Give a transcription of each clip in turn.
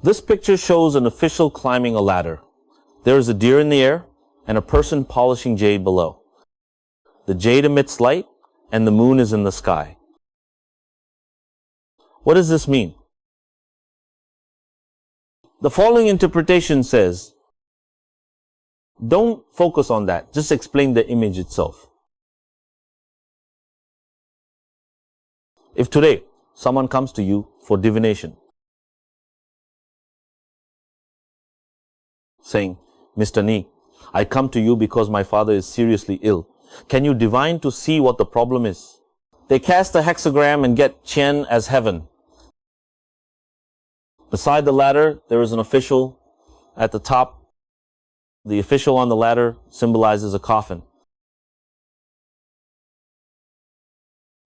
This picture shows an official climbing a ladder. There is a deer in the air and a person polishing jade below. The jade emits light and the moon is in the sky. What does this mean? The following interpretation says, don't focus on that, just explain the image itself. If today someone comes to you for divination, saying, Mr. Ni, I come to you because my father is seriously ill. Can you divine to see what the problem is? They cast the hexagram and get Qian as heaven. Beside the ladder, there is an official at the top. The official on the ladder symbolizes a coffin.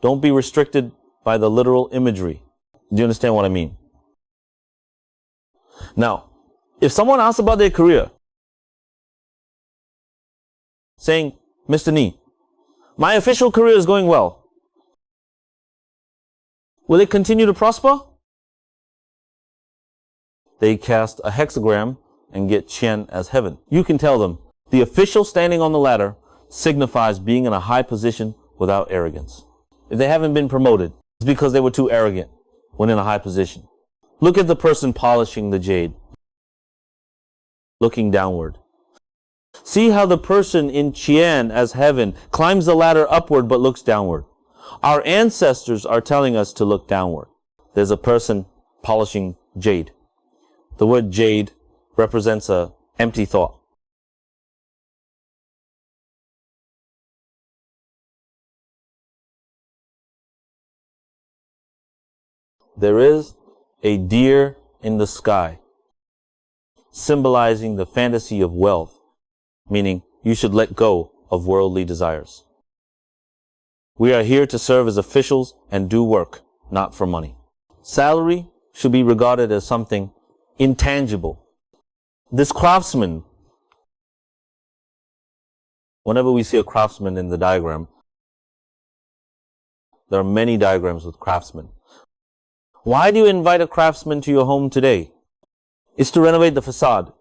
Don't be restricted by the literal imagery. Do you understand what I mean? Now, if someone asks about their career, saying, Mr. Ni, my official career is going well. Will it continue to prosper? They cast a hexagram and get Qian as heaven. You can tell them, the official standing on the ladder signifies being in a high position without arrogance. If they haven't been promoted, it's because they were too arrogant when in a high position. Look at the person polishing the jade, looking downward. See how the person in Qian as heaven climbs the ladder upward but looks downward. Our ancestors are telling us to look downward. There's a person polishing jade. The word jade represents an empty thought. There is a deer in the sky, symbolizing the fantasy of wealth, meaning you should let go of worldly desires. We are here to serve as officials and do work, not for money. Salary should be regarded as something intangible. This craftsman, whenever we see a craftsman in the diagram, there are many diagrams with craftsmen. Why do you invite a craftsman to your home today? It's to renovate the facade.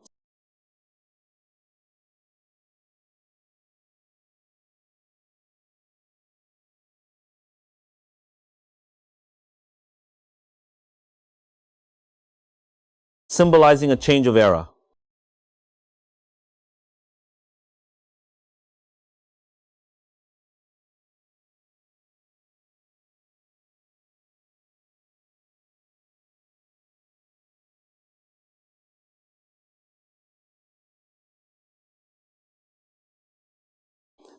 Symbolizing a change of era.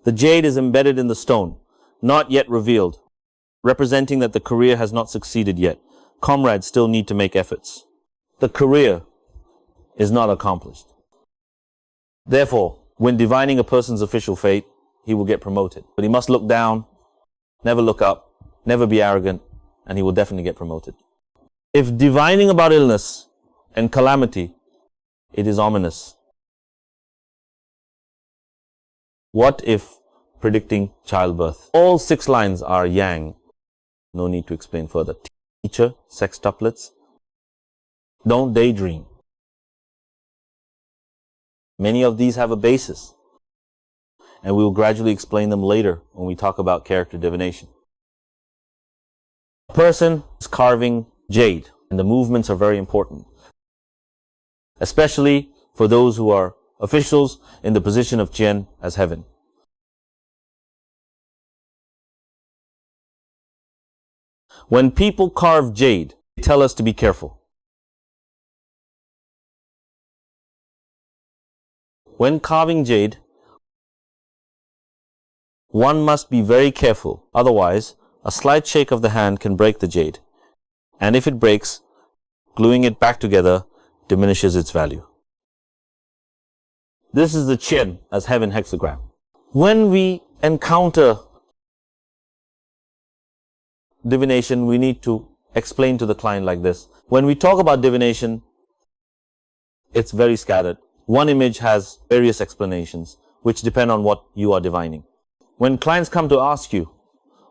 The jade is embedded in the stone, not yet revealed, representing that the career has not succeeded yet. Comrades still need to make efforts. The career is not accomplished. Therefore, when divining a person's official fate, he will get promoted. But he must look down, never look up, never be arrogant, and he will definitely get promoted. If divining about illness and calamity, it is ominous. What if predicting childbirth? All 6 lines are yang. No need to explain further. Teacher, sextuplets. Don't daydream. Many of these have a basis, and we will gradually explain them later when we talk about character divination. A person is carving jade, and the movements are very important, especially for those who are officials in the position of Qian as heaven. When people carve jade, they tell us to be careful. When carving jade, one must be very careful. Otherwise, a slight shake of the hand can break the jade. And if it breaks, gluing it back together diminishes its value. This is the Qian as heaven hexagram. When we encounter divination, we need to explain to the client like this. When we talk about divination, it's very scattered. One image has various explanations, which depend on what you are divining. When clients come to ask you,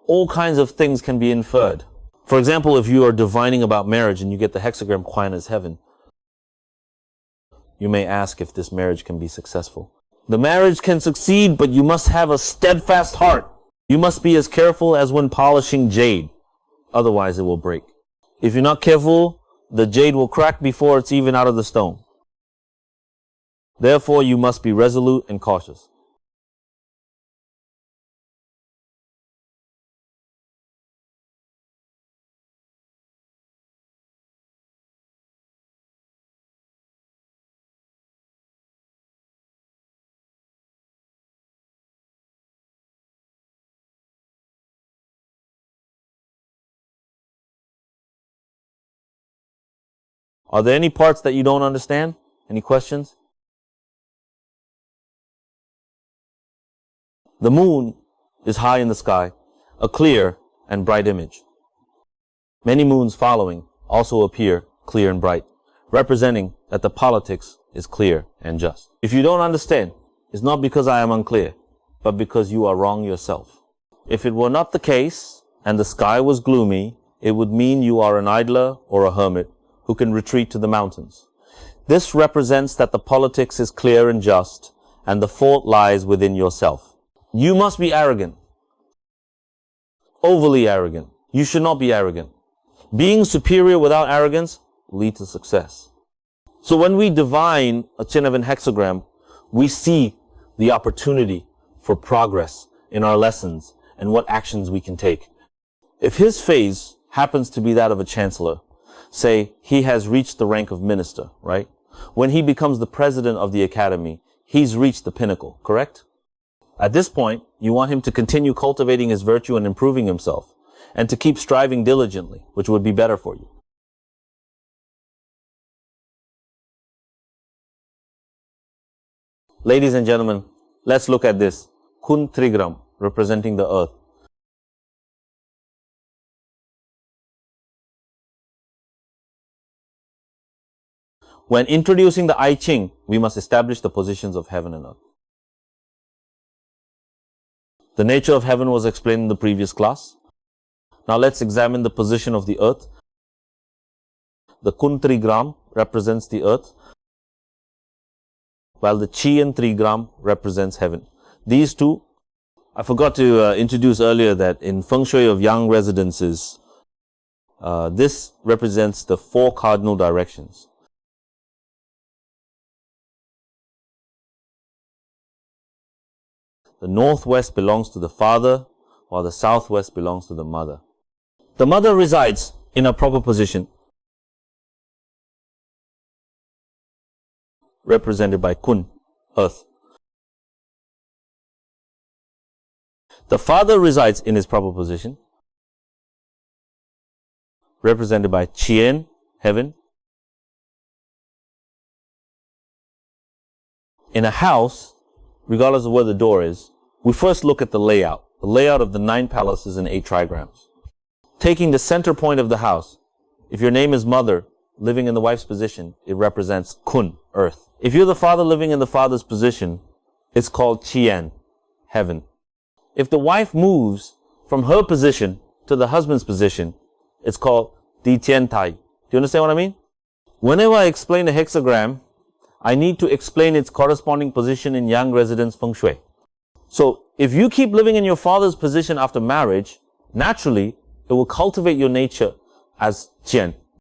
all kinds of things can be inferred. For example, if you are divining about marriage and you get the hexagram Qian as heaven, you may ask if this marriage can be successful. The marriage can succeed, but you must have a steadfast heart. You must be as careful as when polishing jade. Otherwise, it will break. If you're not careful, the jade will crack before it's even out of the stone. Therefore, you must be resolute and cautious. Are there any parts that you don't understand? Any questions? The moon is high in the sky, a clear and bright image. Many moons following also appear clear and bright, representing that the politics is clear and just. If you don't understand, it's not because I am unclear, but because you are wrong yourself. If it were not the case, and the sky was gloomy, it would mean you are an idler or a hermit who can retreat to the mountains. This represents that the politics is clear and just, and the fault lies within yourself. You must be arrogant. Overly arrogant. You should not be arrogant. Being superior without arrogance leads to success. So when we divine a Qian hexagram, we see the opportunity for progress in our lessons and what actions we can take. If his phase happens to be that of a chancellor, say he has reached the rank of minister, right? When he becomes the president of the academy, he's reached the pinnacle, correct? At this point, you want him to continue cultivating his virtue and improving himself, and to keep striving diligently, which would be better for you. Ladies and gentlemen, let's look at this. Kun trigram, representing the earth. When introducing the I Ching, we must establish the positions of heaven and earth. The nature of heaven was explained in the previous class. Now let's examine the position of the earth. The Kun trigram represents the earth, while the Qian trigram represents heaven. These two, I forgot to introduce earlier that in Feng Shui of young residences, this represents the 4 cardinal directions. The northwest belongs to the father, while the southwest belongs to the mother. The mother resides in a proper position, represented by Kun, earth. The father resides in his proper position, represented by Qian, heaven. In a house, regardless of where the door is, we first look at the layout of the 9 palaces and 8 trigrams. Taking the center point of the house, if your name is mother, living in the wife's position, it represents Kun, earth. If you're the father living in the father's position, it's called Qian, heaven. If the wife moves from her position to the husband's position, it's called Ditiantai. Do you understand what I mean? Whenever I explain a hexagram, I need to explain its corresponding position in young residence Feng Shui. So, if you keep living in your father's position after marriage, naturally, it will cultivate your nature as Qian.